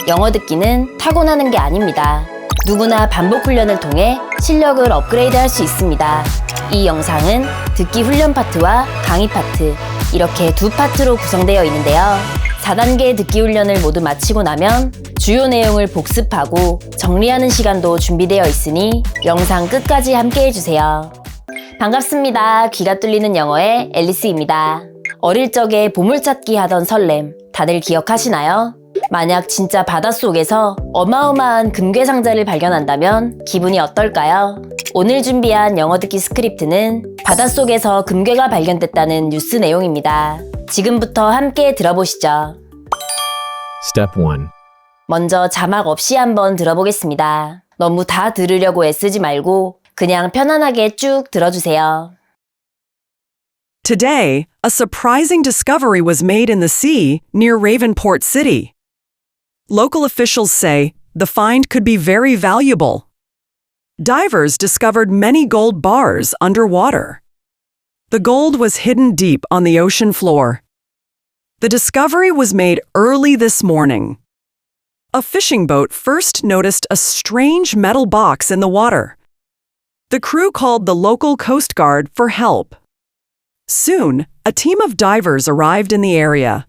영어 듣기는 타고나는 게 아닙니다. 누구나 반복 훈련을 통해 실력을 업그레이드 할 수 있습니다. 이 영상은 듣기 훈련 파트와 강의 파트, 이렇게 두 파트로 구성되어 있는데요. 4단계 듣기 훈련을 모두 마치고 나면 주요 내용을 복습하고 정리하는 시간도 준비되어 있으니 영상 끝까지 함께 해주세요. 반갑습니다. 귀가 뚫리는 영어의 앨리스입니다. 어릴 적에 보물찾기 하던 설렘, 다들 기억하시나요? 만약 진짜 바닷속에서 어마어마한 금괴 상자를 발견한다면 기분이 어떨까요? 오늘 준비한 영어 듣기 스크립트는 바닷속에서 금괴가 발견됐다는 뉴스 내용입니다. 지금부터 함께 들어보시죠. Step 1. 먼저 자막 없이 한번 들어보겠습니다. 너무 다 들으려고 애쓰지 말고 그냥 편안하게 쭉 들어주세요. Today, a surprising discovery was made in the sea near Ravenport City. Local officials say the find could be very valuable. Divers discovered many gold bars underwater. The gold was hidden deep on the ocean floor. The discovery was made early this morning. A fishing boat first noticed a strange metal box in the water. The crew called the local Coast Guard for help. Soon, a team of divers arrived in the area.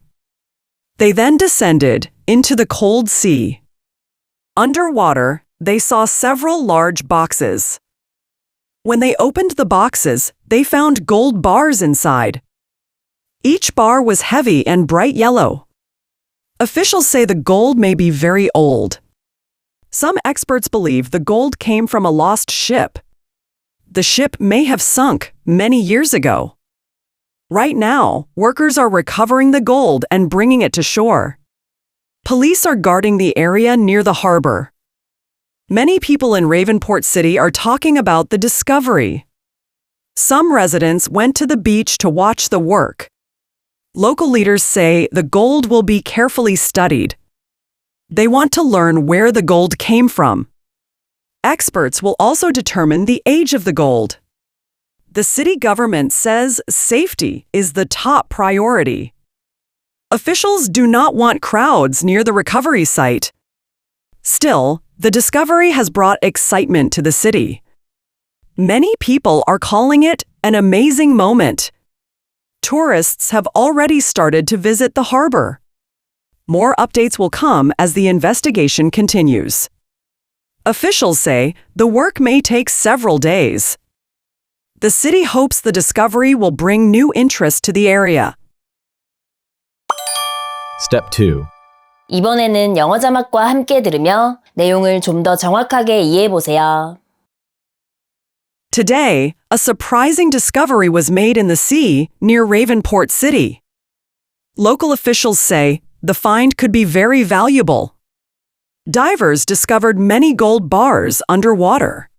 They then descended into the cold sea. Underwater, they saw several large boxes. When they opened the boxes, they found gold bars inside. Each bar was heavy and bright yellow. Officials say the gold may be very old. Some experts believe the gold came from a lost ship. The ship may have sunk many years ago. Right now, workers are recovering the gold and bringing it to shore. Police are guarding the area near the harbor. Many people in Ravenport City are talking about the discovery. Some residents went to the beach to watch the work. Local leaders say the gold will be carefully studied. They want to learn where the gold came from. Experts will also determine the age of the gold. The city government says safety is the top priority. Officials do not want crowds near the recovery site. Still, the discovery has brought excitement to the city. Many people are calling it an amazing moment. Tourists have already started to visit the harbor. More updates will come as the investigation continues. Officials say the work may take several days. The city hopes the discovery will bring new interest to the area. Step 2. 이번에는 영어 자막과 함께 들으며 내용을 좀 더 정확하게 이해해보세요. Today, a surprising discovery was made in the sea near Ravenport City. Local officials say the find could be very valuable. Divers discovered many gold bars underwater.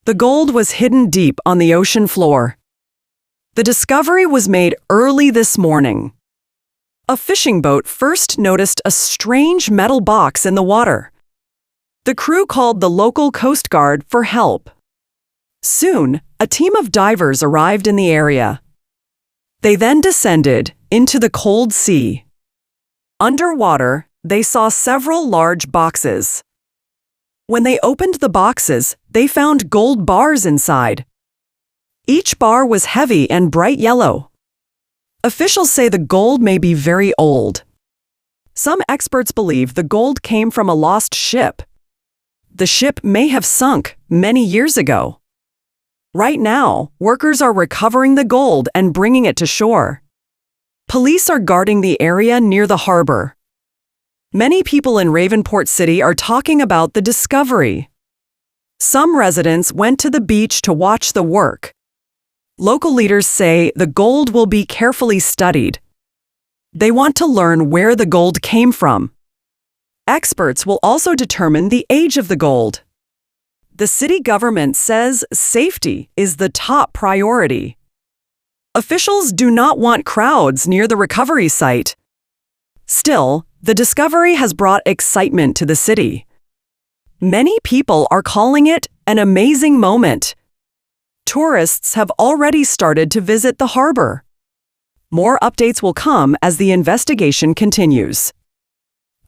The gold was hidden deep on the ocean floor. The discovery was made early this morning. A fishing boat first noticed a strange metal box in the water. The crew called the local Coast Guard for help. Soon, a team of divers arrived in the area. They then descended into the cold sea. Underwater, they saw several large boxes. When they opened the boxes, they found gold bars inside. Each bar was heavy and bright yellow. Officials say the gold may be very old. Some experts believe the gold came from a lost ship. The ship may have sunk many years ago. Right now, workers are recovering the gold and bringing it to shore. Police are guarding the area near the harbor. Many people in Ravenport City are talking about the discovery. Some residents went to the beach to watch the work. Local leaders say the gold will be carefully studied. They want to learn where the gold came from. Experts will also determine the age of the gold. The city government says safety is the top priority. Officials do not want crowds near the recovery site. Still, the discovery has brought excitement to the city. Many people are calling it an amazing moment. Tourists have already started to visit the harbor. More updates will come as the investigation continues.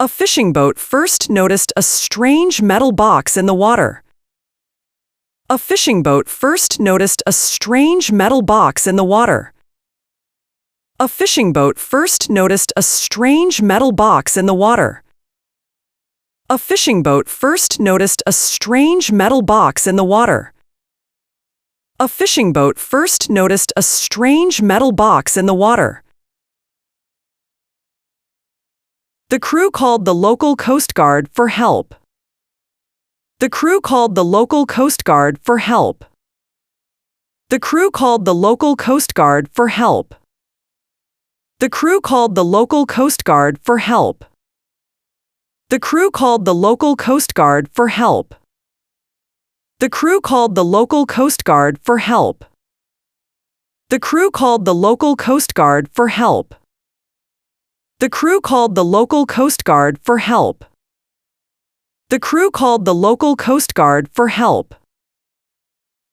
a fishing boat first noticed a strange metal box in the water. A fishing boat first noticed a strange metal box in the water. A fishing boat first noticed a strange metal box in the water. A fishing boat first noticed a strange metal box in the water. A fishing boat first noticed a strange metal box in the water. The crew called the local Coast Guard for help. The crew called the local Coast Guard for help. The crew called the local Coast Guard for help. The crew called the local Coast Guard for help. The crew called the local Coast Guard for help. The crew called the local Coast Guard for help. The crew called the local Coast Guard for help. The crew called the local Coast Guard for help. The crew called the local Coast Guard for help.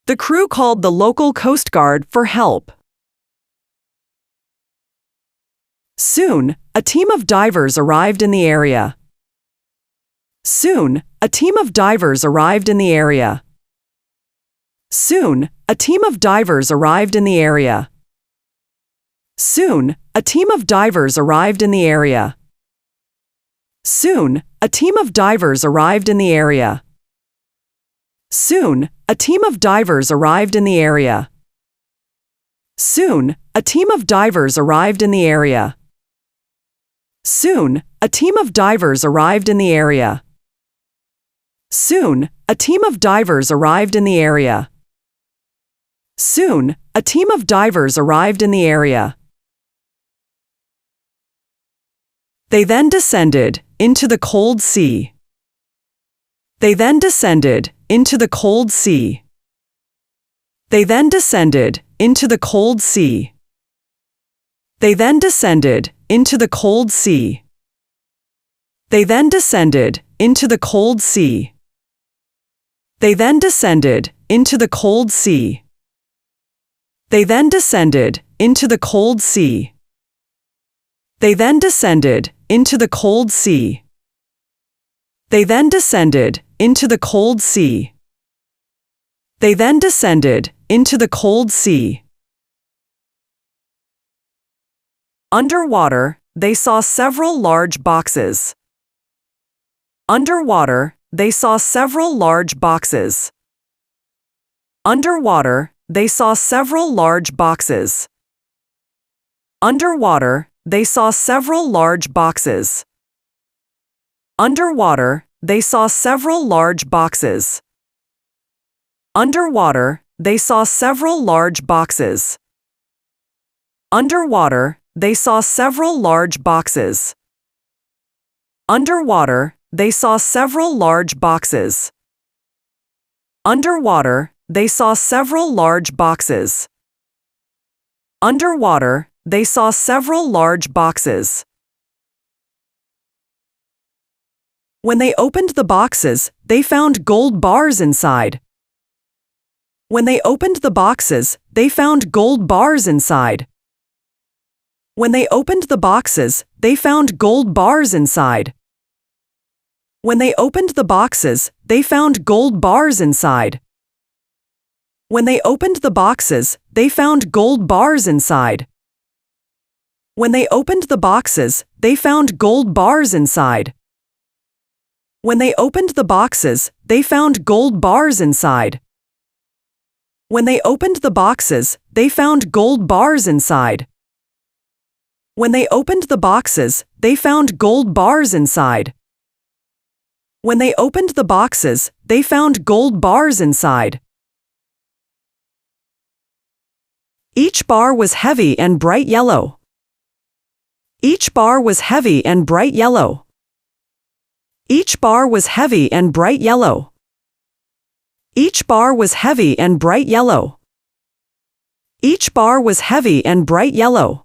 The crew called the local Coast Guard for help. Soon, a team of divers arrived in the area. Soon, a team of divers arrived in the area. Soon, a team of divers arrived in the area. Soon, a team of divers arrived in the area. Soon, a team of divers arrived in the area. Soon, a team of divers arrived in the area. Soon, a team of divers arrived in the area. Soon, a team of divers arrived in the area. Soon, a team of divers arrived in the area. Soon, a team of divers arrived in the area. They then descended into the cold sea. They then descended into the cold sea. They then descended into the cold sea. They then descended into the cold sea. They then descended into the cold sea. They then descended into the cold sea. They then descended into the cold sea. They then descended into the cold sea. They then descended into the cold sea. They then descended into the cold sea. Underwater, they saw several large boxes. Underwater, they saw several large boxes. Underwater, they saw several large boxes. Underwater, they saw several large boxes. Underwater, they saw several large boxes. Underwater, they saw several large boxes. Underwater, they saw several large boxes. Underwater, they saw several large boxes. Underwater, they saw several large boxes. Underwater, they saw several large boxes. When they opened the boxes, they found gold bars inside. When they opened the boxes, they found gold bars inside. When they opened the boxes, they found gold bars inside. When they opened the boxes, they found gold bars inside. When they opened the boxes, they found gold bars inside. When they opened the boxes, they found gold bars inside. When they opened the boxes, they found gold bars inside. When they opened the boxes, they found gold bars inside. When they opened the boxes, they found gold bars inside. When they opened the boxes, they found gold bars inside. Each bar was heavy and bright yellow. Each bar was heavy and bright yellow. Each bar was heavy and bright yellow. Each bar was heavy and bright yellow. Each bar was heavy and bright yellow.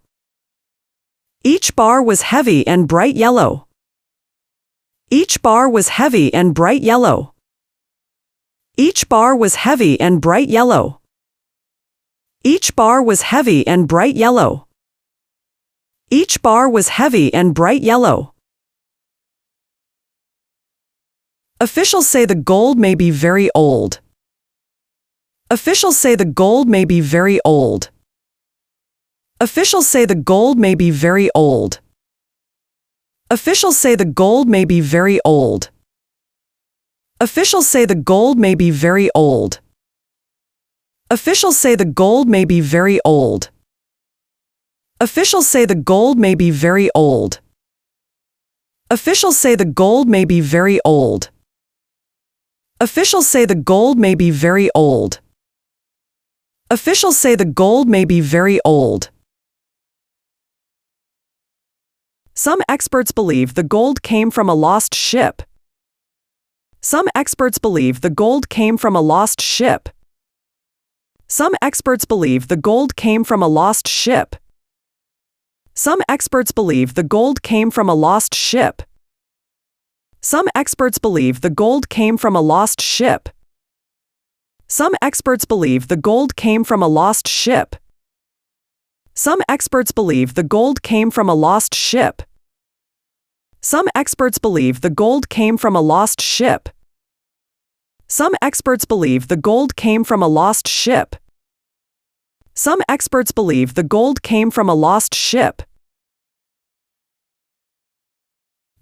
Each bar was heavy and bright yellow. Each bar was heavy and bright yellow. Each bar was heavy and bright yellow. Each bar was heavy and bright yellow. Each bar was heavy and bright yellow. Officials say the gold may be very old. Officials say the gold may be very old. Officials say the gold may be very old. Officials say the gold may be very old. Officials say the gold may be very old. Officials say the gold may be very old. Officials say the gold may be very old. Officials say the gold may be very old. Officials say the gold may be very old. Officials say the gold may be very old. Some experts believe the gold came from a lost ship. Some experts believe the gold came from a lost ship. Some experts believe the gold came from a lost ship. Some experts believe the gold came from a lost ship. Some experts believe the gold came from a lost ship. Some experts believe the gold came from a lost ship. Some experts believe the gold came from a lost ship. Some experts believe the gold came from a lost ship. Some experts believe the gold came from a lost ship. Some experts believe the gold came from a lost ship.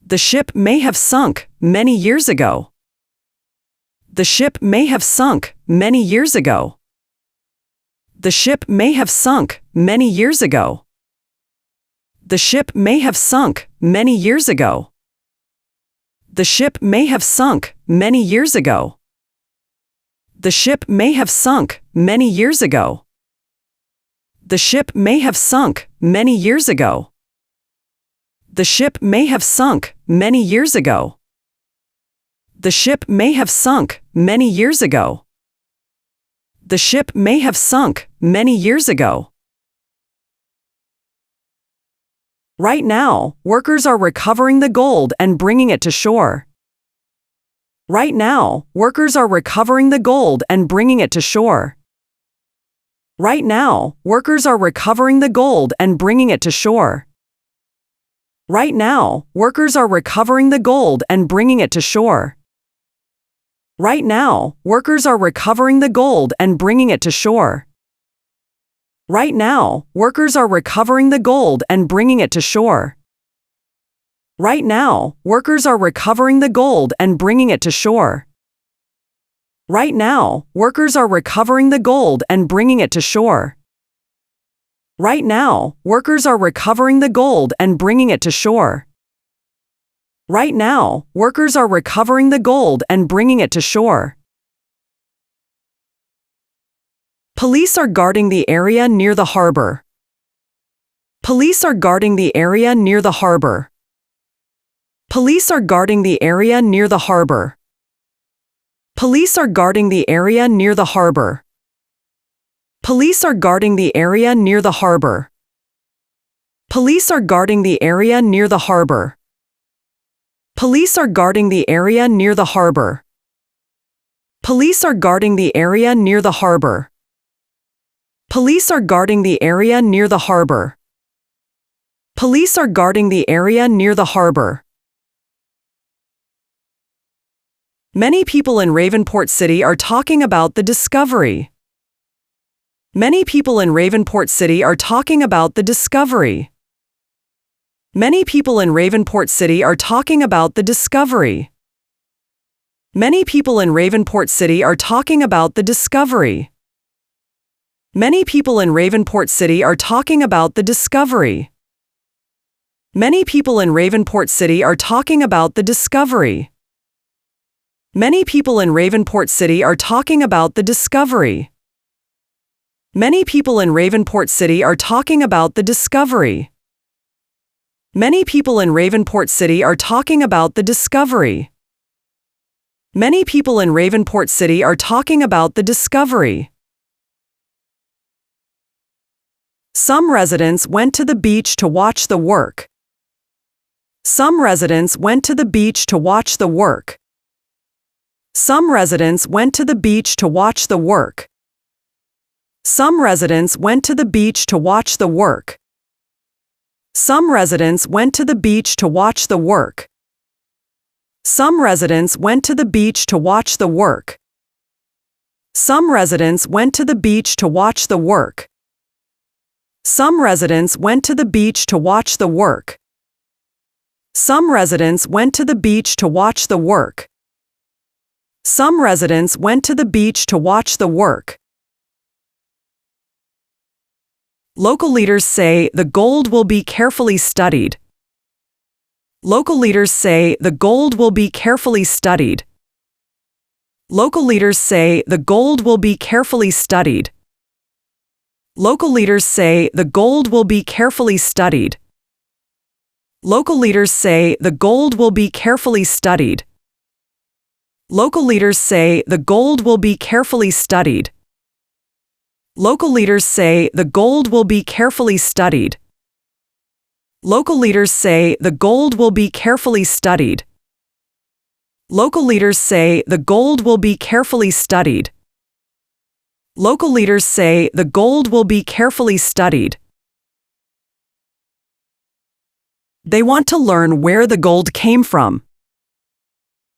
The ship may have sunk many years ago. The ship may have sunk many years ago. The ship may have sunk many years ago. The ship may have sunk many years ago. The ship may have sunk many years ago. The ship may have sunk many years ago. The ship may have sunk many years ago. The ship may have sunk many years ago. The ship may have sunk many years ago. The ship may have sunk many years ago. Right now, workers are recovering the gold and bringing it to shore. Right now, workers are recovering the gold and bringing it to shore. Right now, workers are recovering the gold and bringing it to shore. Right now, workers are recovering the gold and bringing it to shore. Right now, workers are recovering the gold and bringing it to shore. Right now, workers are recovering the gold and bringing it to shore. Right now, workers are recovering the gold and bringing it to shore. Right now, workers are recovering the gold and bringing it to shore. Right now, workers are recovering the gold and bringing it to shore. Right now, workers are recovering the gold and bringing it to shore. Police are guarding the area near the harbor. Police are guarding the area near the harbor. Police are guarding the area near the harbor. Police are guarding the area near the harbor. Police are guarding the area near the harbor. Police are guarding the area near the harbor. Police are guarding the area near the harbor. Police are guarding the area near the harbor. Police are guarding the area near the harbor. Police are guarding the area near the harbor. Many people in Ravenport City are talking about the discovery. Many people in Ravenport City are talking about the discovery. Many people in Ravenport City are talking about the discovery. Many people in Ravenport City are talking about the discovery. Many people in Ravenport City are talking about the discovery. Many people in Ravenport City are talking about the discovery. Many people in Ravenport City are talking about the discovery. Many people in Ravenport City are talking about the discovery. Many people in Ravenport City are talking about the discovery. Many people in Ravenport City are talking about the discovery. Some residents went to the beach to watch the work. Some residents went to the beach to watch the work. Some residents went to the beach to watch the work. Some residents went to the beach to watch the work. Some residents went to the beach to watch the work. Some residents went to the beach to watch the work. Some residents went to the beach to watch the work. Some residents went to the beach to watch the work. Some residents went to the beach to watch the work. Some residents went to the beach to watch the work. Local leaders say the gold will be carefully studied. Local leaders say the gold will be carefully studied. Local leaders say the gold will be carefully studied. Local leaders say the gold will be carefully studied. Local leaders say the gold will be carefully studied. Local leaders say the gold will be carefully studied. Local leaders say the gold will be carefully studied. Local leaders say the gold will be carefully studied. Local leaders say the gold will be carefully studied. Local leaders say the gold will be carefully studied. They want to learn where the gold came from.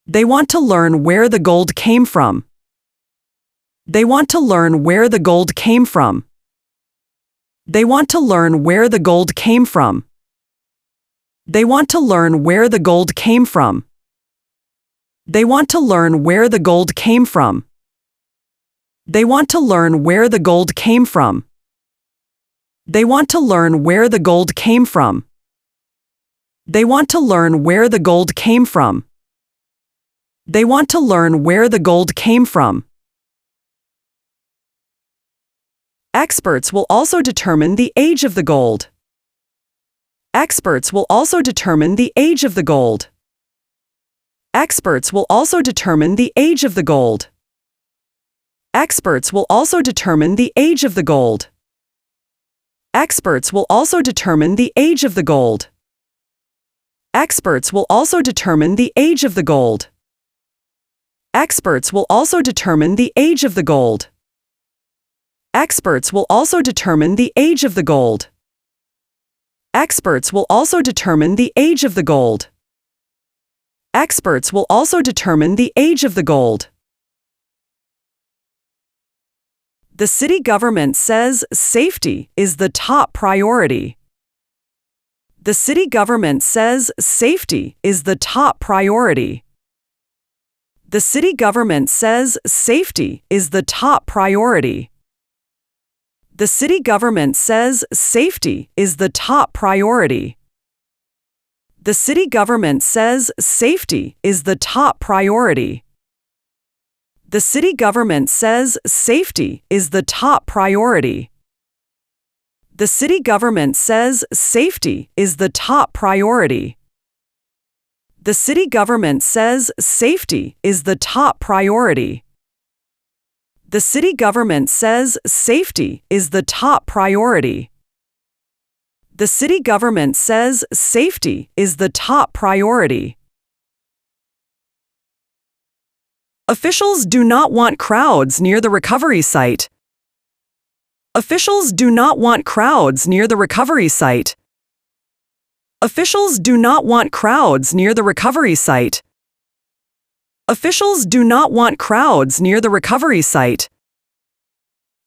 They want to learn where the gold came from. They want to learn where the gold came from. They want to learn where the gold came from. They want to learn where the gold came from. They want to learn where the gold came from. They want to learn where the gold came from. They want to learn where the gold came from. They want to learn where the gold came from. They want to learn where the gold came from. Experts will also determine the age of the gold. Experts will also determine the age of the gold. Experts will also determine the age of the gold. Experts will also determine the age of the gold. Experts will also determine the age of the gold. Experts will also determine the age of the gold. Experts will also determine the age of the gold. Experts will also determine the age of the gold. Experts will also determine the age of the gold. Experts will also determine the age of the gold. The city government says safety is the top priority. The city government says safety is the top priority. The city government says safety is the top priority. The city government says safety is the top priority. The city government says safety is the top priority. The city government says safety is the top priority. The city government says safety is the top priority. The city government says safety is the top priority. The city government says safety is the top priority. The city government says safety is the top priority. Officials do not want crowds near the recovery site. Officials do not want crowds near the recovery site. Officials do not want crowds near the recovery site. Officials do not want crowds near the recovery site.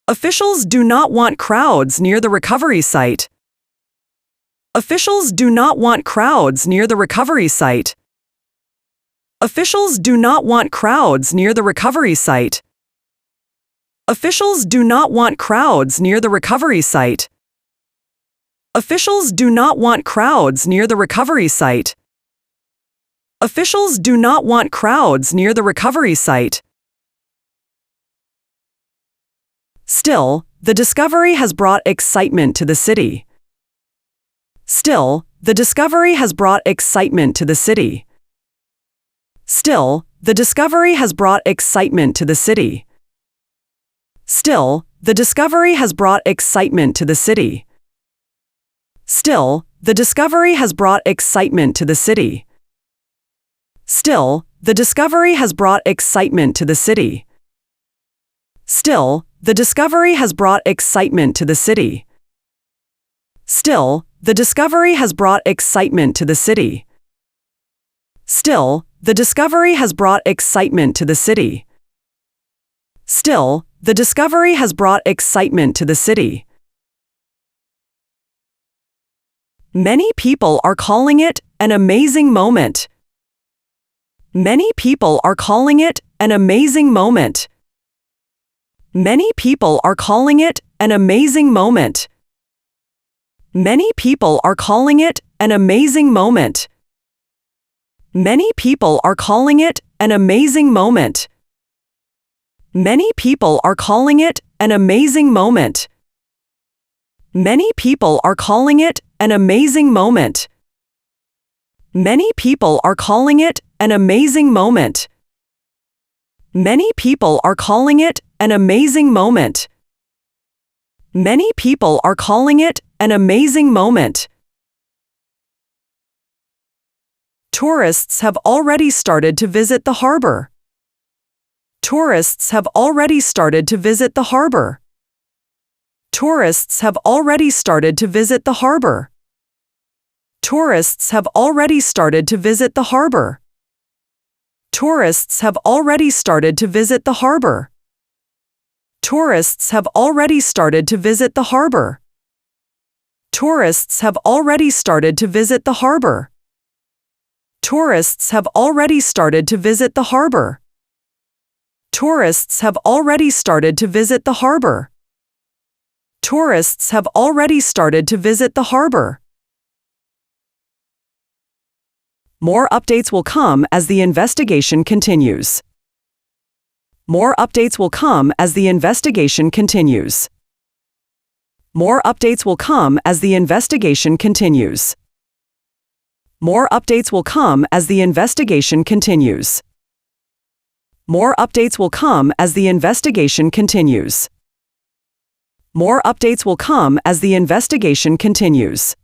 Officials do not want crowds near the recovery site. Officials do not want crowds near the recovery site. Officials do not want crowds near the recovery site. Officials do not want crowds near the recovery site. Officials do not want crowds near the recovery site. Officials do not want crowds near the recovery site. Still, the discovery has brought excitement to the city. Still, the discovery has brought excitement to the city. Still, the discovery has brought excitement to the city. Still, the discovery has brought excitement to the city. Still, the discovery has brought excitement to the city. Still, the discovery has brought excitement to the city. Still, the discovery has brought excitement to the city. Still, the discovery has brought excitement to the city. Still, the discovery has brought excitement to the city. Still, the discovery has brought excitement to the city. Many people are calling it an amazing moment. Many people are calling it an amazing moment. Many people are calling it an amazing moment. Many people are calling it an amazing moment. Many people are calling it an amazing moment. Many people are calling it an amazing moment. Many people are calling it an amazing moment. Many people are calling it an amazing moment. Many people are calling it an amazing moment. Many people are calling it an amazing moment. Tourists have already started to visit the harbor. Tourists have already started to visit the harbor. Tourists have already started to visit the harbor. Tourists have already started to visit the harbor. Tourists have already started to visit the harbor. Tourists have already started to visit the harbor. Tourists have already started to visit the harbor. Tourists have already started to visit the harbor. Tourists have already started to visit the harbor. Tourists have already started to visit the harbor. More updates will come as the investigation continues. More updates will come as the investigation continues. More updates will come as the investigation continues. More updates will come as the investigation continues. More updates will come as the investigation continues. More updates will come as the investigation continues.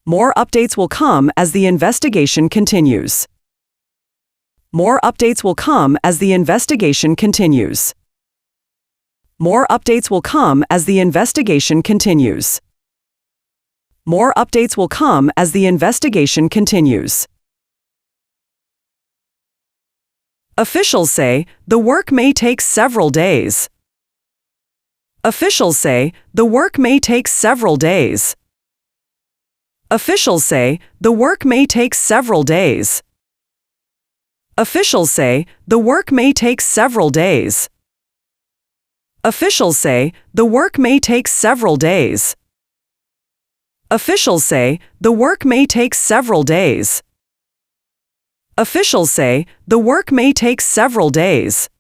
More updates will come as the investigation continues. More updates will come as the investigation continues. More updates will come as the investigation continues. More updates will come as the investigation continues. Officials say the work may take several days. Officials say the work may take several days. Officials say the work may take several days. Officials say the work may take several days. Officials say the work may take several days. Officials say the work may take several days. Officials say the work may take several days.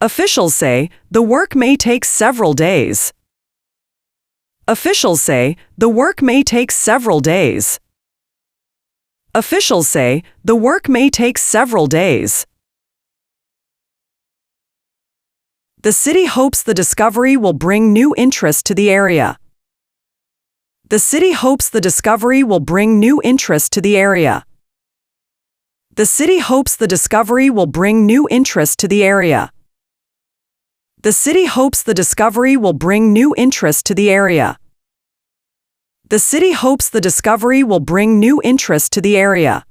Officials say the work may take several days. Officials say the work may take several days. Officials say the work may take several days. The city hopes the discovery will bring new interest to the area. The city hopes the discovery will bring new interest to the area. The city hopes the discovery will bring new interest to the area. The city hopes the discovery will bring new interest to the area. The city hopes the discovery will bring new interest to the area.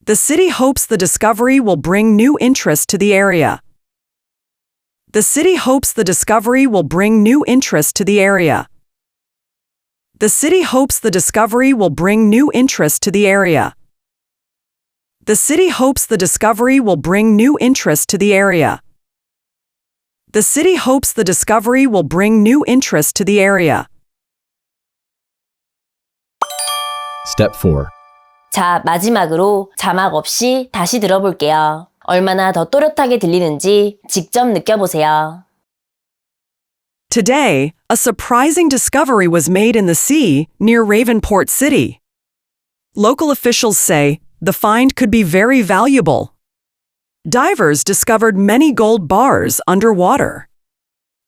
The city hopes the discovery will bring new interest to the area. The city hopes the discovery will bring new interest to the area. The city hopes the discovery will bring new interest to the area. The city hopes the discovery will bring new interest to the area. The city hopes the discovery will bring new interest to the area. Step 4. 자, 마지막으로 자막 없이 다시 들어볼게요. 얼마나 더 또렷하게 들리는지 직접 느껴보세요. Today, a surprising discovery was made in the sea near Ravenport City. Local officials say the find could be very valuable. Divers discovered many gold bars underwater.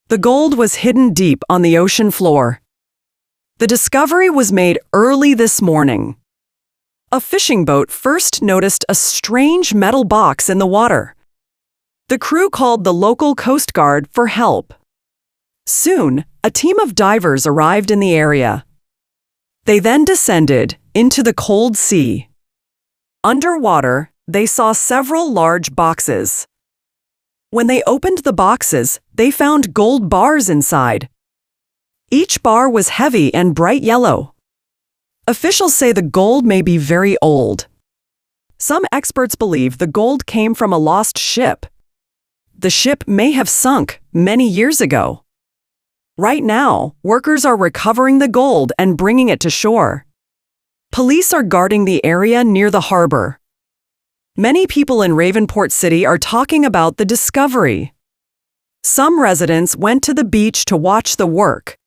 The gold was hidden deep on the ocean floor. The discovery was made early this morning. A fishing boat first noticed a strange metal box in the water. The crew called the local Coast Guard for help. Soon, a team of divers arrived in the area. They then descended into the cold sea. Underwater, they saw several large boxes. When they opened the boxes, they found gold bars inside. Each bar was heavy and bright yellow. Officials say the gold may be very old. Some experts believe the gold came from a lost ship. The ship may have sunk many years ago. Right now, workers are recovering the gold and bringing it to shore. Police are guarding the area near the harbor. Many people in Ravenport City are talking about the discovery. Some residents went to the beach to watch the work.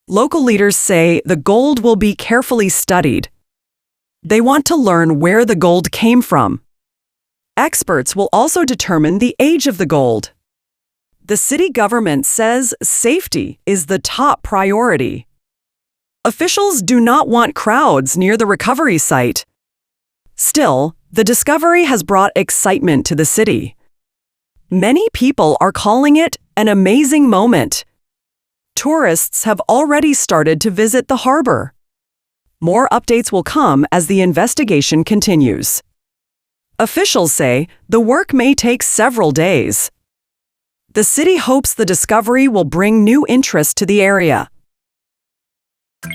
Local leaders say the gold will be carefully studied. They want to learn where the gold came from. Experts will also determine the age of the gold. The city government says safety is the top priority. Officials do not want crowds near the recovery site. Still, the discovery has brought excitement to the city. Many people are calling it an amazing moment. Tourists have already started to visit the harbor. More updates will come as the investigation continues. Officials say the work may take several days. The city hopes the discovery will bring new interest to the area.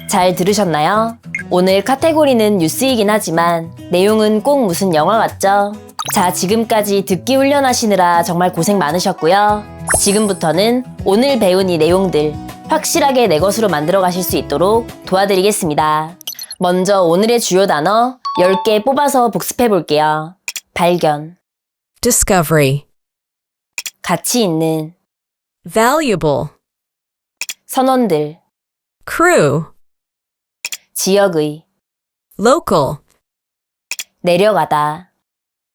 잘 들으셨나요? 오늘 카테고리는 뉴스이긴 하지만 내용은 꼭 무슨 영화 같죠? 자, 지금까지 듣기 훈련하시느라 정말 고생 많으셨고요. 지금부터는 오늘 배운 이 내용들 확실하게 내 것으로 만들어 가실 수 있도록 도와드리겠습니다. 먼저 오늘의 주요 단어 10개 뽑아서 복습해 볼게요. 발견, discovery, 가치 있는, valuable, 선원들, crew, 지역의, local, 내려가다,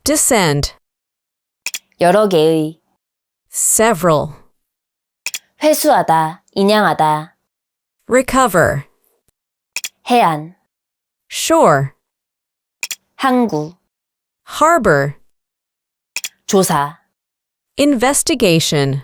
descend, 여러 개의, several, 회수하다, 인양하다, recover, 해안, shore, 항구, harbor, 조사. investigation,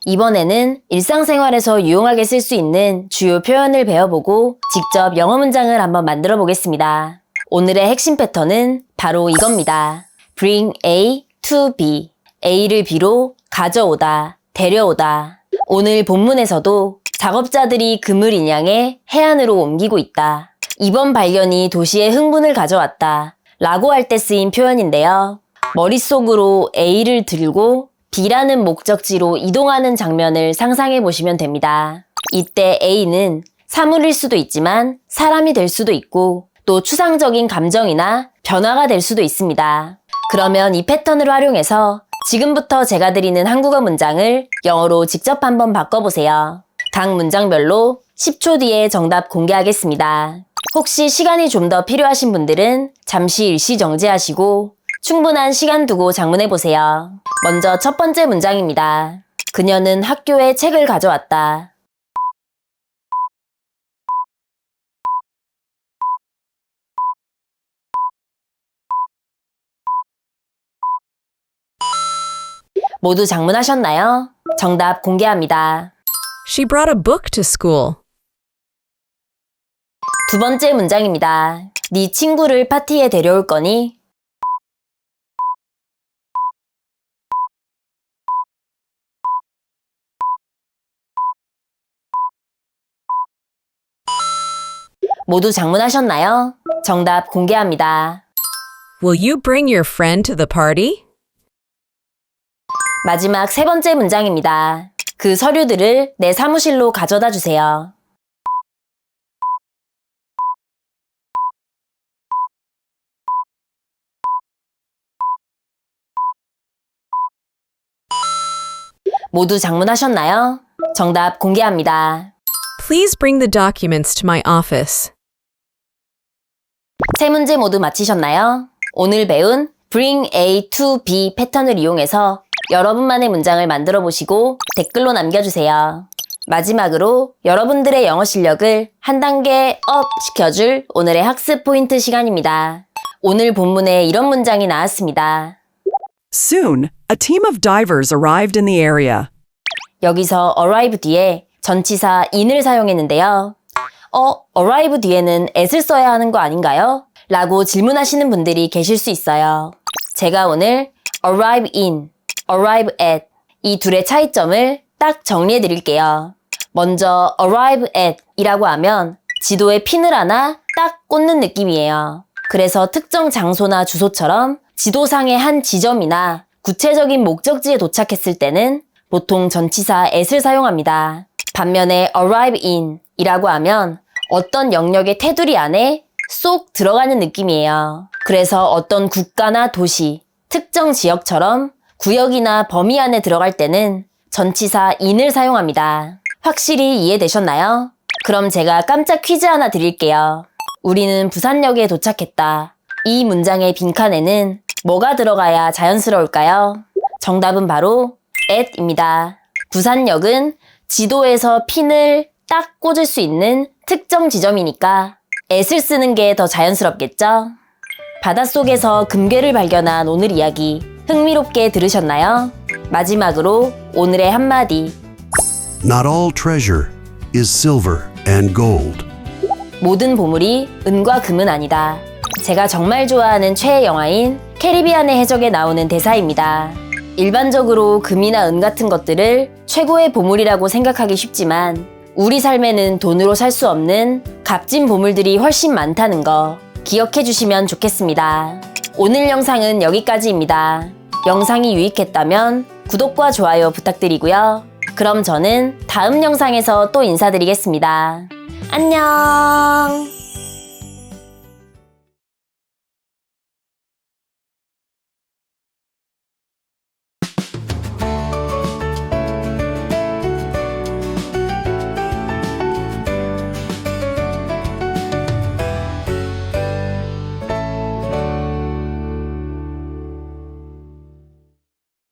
이번에는 일상생활에서 유용하게 쓸 수 있는 주요 표현을 배워보고 직접 영어 문장을 한번 만들어 보겠습니다. 오늘의 핵심 패턴은 바로 이겁니다. Bring A to B. A를 B로 가져오다, 데려오다. 오늘 본문에서도 작업자들이 금을 인양해 해안으로 옮기고 있다. 이번 발견이 도시에 흥분을 가져왔다. 라고 할 때 쓰인 표현인데요. 머릿속으로 A를 들고 B라는 목적지로 이동하는 장면을 상상해 보시면 됩니다. 이때 A는 사물일 수도 있지만 사람이 될 수도 있고 또 추상적인 감정이나 변화가 될 수도 있습니다. 그러면 이 패턴을 활용해서 지금부터 제가 드리는 한국어 문장을 영어로 직접 한번 바꿔보세요. 각 문장별로 10초 뒤에 정답 공개하겠습니다. 혹시 시간이 좀 더 필요하신 분들은 잠시 일시 정지하시고 충분한 시간 두고 작문해보세요. 먼저 첫 번째 문장입니다. 그녀는 학교에 책을 가져왔다. 모두 작문하셨나요? 정답 공개합니다. she brought a book to school, 두 번째 문장입니다. 네 친구를 파티에 데려올 거니? 모두 작문하셨나요? 정답 공개합니다. will you bring your friend to the party? 마지막 세 번째 문장입니다. 그 서류들을 내 사무실로 가져다 주세요. 모두 작문하셨나요? 정답 공개합니다. please bring the documents to my office. 세 문제 모두 마치셨나요? 오늘 배운 Bring A to B 패턴을 이용해서 여러분만의 문장을 만들어 보시고 댓글로 남겨주세요. 마지막으로 여러분들의 영어 실력을 한 단계 업 시켜줄 오늘의 학습 포인트 시간입니다. 오늘 본문에 이런 문장이 나왔습니다. Soon, a team of divers arrived in the area. 여기서 arrive 뒤에 전치사 in을 사용했는데요. arrive 뒤에는 at을 써야 하는 거 아닌가요? 라고 질문하시는 분들이 계실 수 있어요. 제가 오늘 arrive in, arrive at 이 둘의 차이점을 딱 정리해 드릴게요. 먼저 arrive at 이라고 하면 지도에 핀을 하나 딱 꽂는 느낌이에요. 그래서 특정 장소나 주소처럼 지도상의 한 지점이나 구체적인 목적지에 도착했을 때는 보통 전치사 at을 사용합니다. 반면에 arrive in 이라고 하면 어떤 영역의 테두리 안에 쏙 들어가는 느낌이에요. 그래서 어떤 국가나 도시, 특정 지역처럼 구역이나 범위 안에 들어갈 때는 전치사 in을 사용합니다. 확실히 이해되셨나요? 그럼 제가 깜짝 퀴즈 하나 드릴게요. 우리는 부산역에 도착했다. 이 문장의 빈칸에는 뭐가 들어가야 자연스러울까요? 정답은 바로 at입니다. 부산역은 지도에서 핀을 딱 꽂을 수 있는 특정 지점이니까 at을 쓰는 게 더 자연스럽겠죠? 바닷속에서 금괴를 발견한 오늘 이야기 흥미롭게 들으셨나요? 마지막으로 오늘의 한마디. Not all treasure is silver and gold. 모든 보물이 은과 금은 아니다. 제가 정말 좋아하는 최애 영화인 캐리비안의 해적에 나오는 대사입니다. 일반적으로 금이나 은 같은 것들을 최고의 보물이라고 생각하기 쉽지만 우리 삶에는 돈으로 살 수 없는 값진 보물들이 훨씬 많다는 거 기억해 주시면 좋겠습니다. 오늘 영상은 여기까지입니다. 영상이 유익했다면 구독과 좋아요 부탁드리고요. 그럼 저는 다음 영상에서 또 인사드리겠습니다. 안녕!